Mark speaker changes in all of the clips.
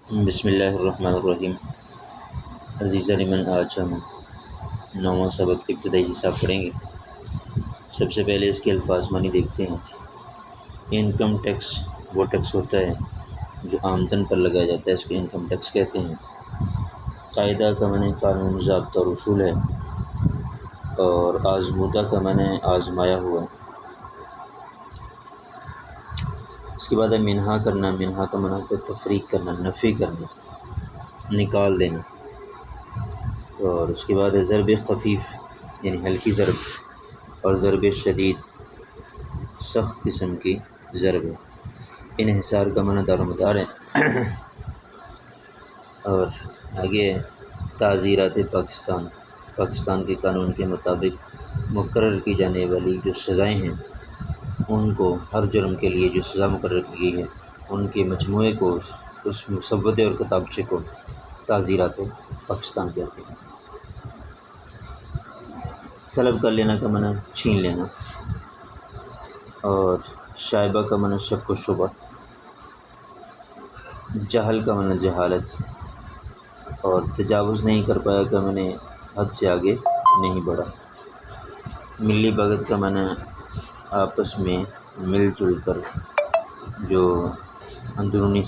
Speaker 1: بسم اللہ الرحمن الرحیم۔ عزیزہ لمن، آج ہم 9واں سبق ابتدائی حصہ پڑھیں گے۔ سب سے پہلے اس کے الفاظ معنی دیکھتے ہیں۔ انکم ٹیکس وہ ٹیکس ہوتا ہے جو آمدن پر لگایا جاتا ہے، اس کو انکم ٹیکس کہتے ہیں۔ قاعدہ کا معنی قانون، ضابطہ اور اصول ہے، اور آزمودہ کا معنی آزمایا ہوا۔ اس کے بعد ہے منہا کرنا۔ منہا کا معنی ہوتا ہے تفریق کرنا، نفی کرنا، نکال دینا۔ اور اس کے بعد ہے ضرب خفیف یعنی ہلکی ضرب، اور ضرب شدید سخت قسم کی ضرب ہے۔ انحصار کا معنی دار و مدار ہے۔ اور آگے ہے تعزیرات پاکستان۔ پاکستان کے قانون کے مطابق مقرر کی جانے والی جو سزائیں ہیں، ان کو ہر جرم کے لیے جو سزا مقرر کی گئی ہے، ان کے مجموعے کو، اس مسودے اور کتابچے کو تعزیرات پاکستان کہتے ہیں۔ سلب کر لینا کا معنی چھین لینا، اور شائبہ کا معنی شک و شبہ، جہل کا معنی جہالت، اور تجاوز نہیں کر پایا کا معنی حد سے آگے نہیں بڑھا۔ ملی بھگت کا معنی آپس میں مل جل کر جو اندرونی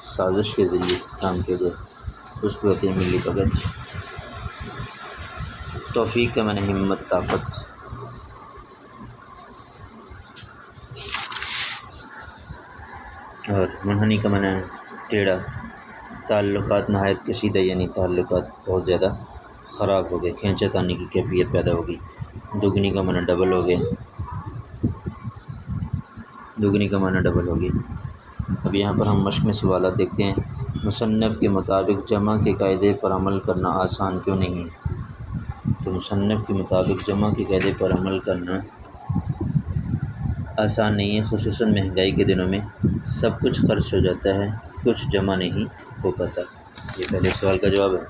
Speaker 1: سازش کے ذریعے کام کیا جائے، اس کو کہتے ہیں ملی بھگت۔ توفیق کا معنی ہمت، طاقت۔ اور منحنی کا معنی ٹیڑھا۔ تعلقات نہایت کشیدہ یعنی تعلقات بہت زیادہ خراب ہو گئے، کھینچا تانی کی کیفیت پیدا ہوگی۔ دگنی کا معنی ڈبل ہو گئے، دگنی کا معنی ڈبل ہو گئی۔ اب یہاں پر ہم مشق میں سوالات دیکھتے ہیں۔ مصنف کے مطابق جمع کے قاعدے پر عمل کرنا آسان کیوں نہیں ہے؟ تو مصنف کے مطابق جمع کے قاعدے پر عمل کرنا آسان نہیں ہے، خصوصاً مہنگائی کے دنوں میں سب کچھ خرچ ہو جاتا ہے، کچھ جمع نہیں ہو پاتا۔ یہ پہلے سوال کا جواب ہے۔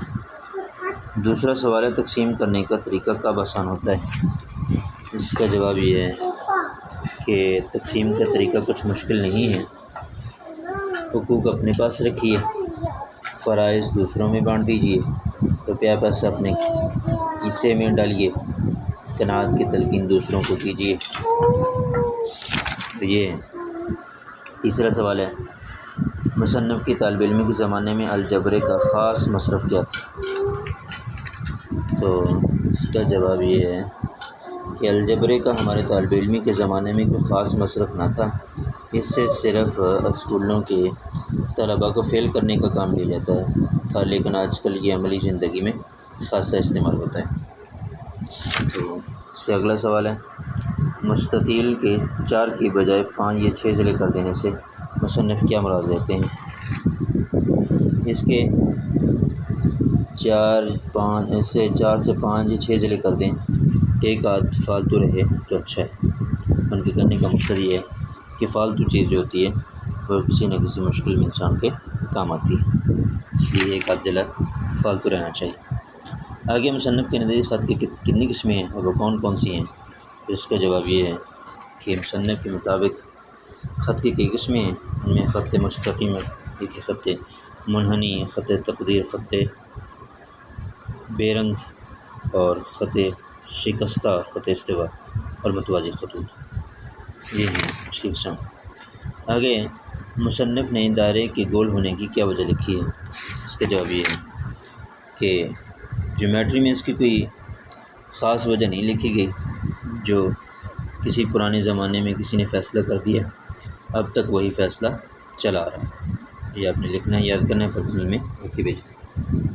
Speaker 1: دوسرا سوال ہے تقسیم کرنے کا طریقہ کب آسان ہوتا ہے؟ اس کا جواب یہ ہے کہ تقسیم کا طریقہ کچھ مشکل نہیں ہے۔ حقوق اپنے پاس رکھیے، فرائض دوسروں میں بانٹ دیجیے، روپیہ پیسہ اپنے کیسے میں ڈالیے، قناعت کی تلقین دوسروں کو کیجیے۔ تو یہ ہے۔ تیسرا سوال ہے مصنف کی طالب علمی کے زمانے میں الجبرے کا خاص مصرف کیا تھا؟ تو اس کا جواب یہ ہے کہ الجبرے کا ہمارے طالب علمی کے زمانے میں کوئی خاص مصرف نہ تھا، اس سے صرف اسکولوں کے طلباء کو فیل کرنے کا کام لیا جاتا تھا، لیکن آج کل یہ عملی زندگی میں خاصا استعمال ہوتا ہے۔ تو اس سے اگلا سوال ہے مستطیل کے 4 کی بجائے 5 یا 6 ضلع کر دینے سے مصنف کیا مراد لیتے ہیں؟ اس کے 4 سے 5 یا 6 ضلع کر دیں، ایک آدھ فالتو رہے تو اچھا ہے۔ ان کے کہنے کا مقصد یہ ہے کہ فالتو چیز جو ہوتی ہے وہ کسی نہ کسی مشکل میں انسان کے کام آتی ہے، اس لیے ایک آدھ ضلع فالتو رہنا چاہیے۔ آگے مصنف کے نزدیک خط کی کتنی قسمیں ہیں اور وہ کون کون سی ہیں؟ اس کا جواب یہ ہے کہ مصنف کے مطابق خط کی کئی قسمیں ہیں، ان میں خط مستقیم، ایک خط منحنی، خط تقدیر، خط بے رنگ، اور خط شکستہ، خط استوا اور متوازی خطوط، یہ ہیں اس کی اقسام۔ آگے مصنف نے دائرے کے گول ہونے کی کیا وجہ لکھی ہے؟ اس کا جواب یہ ہے کہ جیومیٹری میں اس کی کوئی خاص وجہ نہیں لکھی گئی، جو کسی پرانے زمانے میں کسی نے فیصلہ کر دیا، اب تک وہی فیصلہ چلا آ رہا ہے۔ یہ آپ نے لکھنا ہے، یاد کرنا ہے، پرسنل میں لکھ کے بھیجنا ہے۔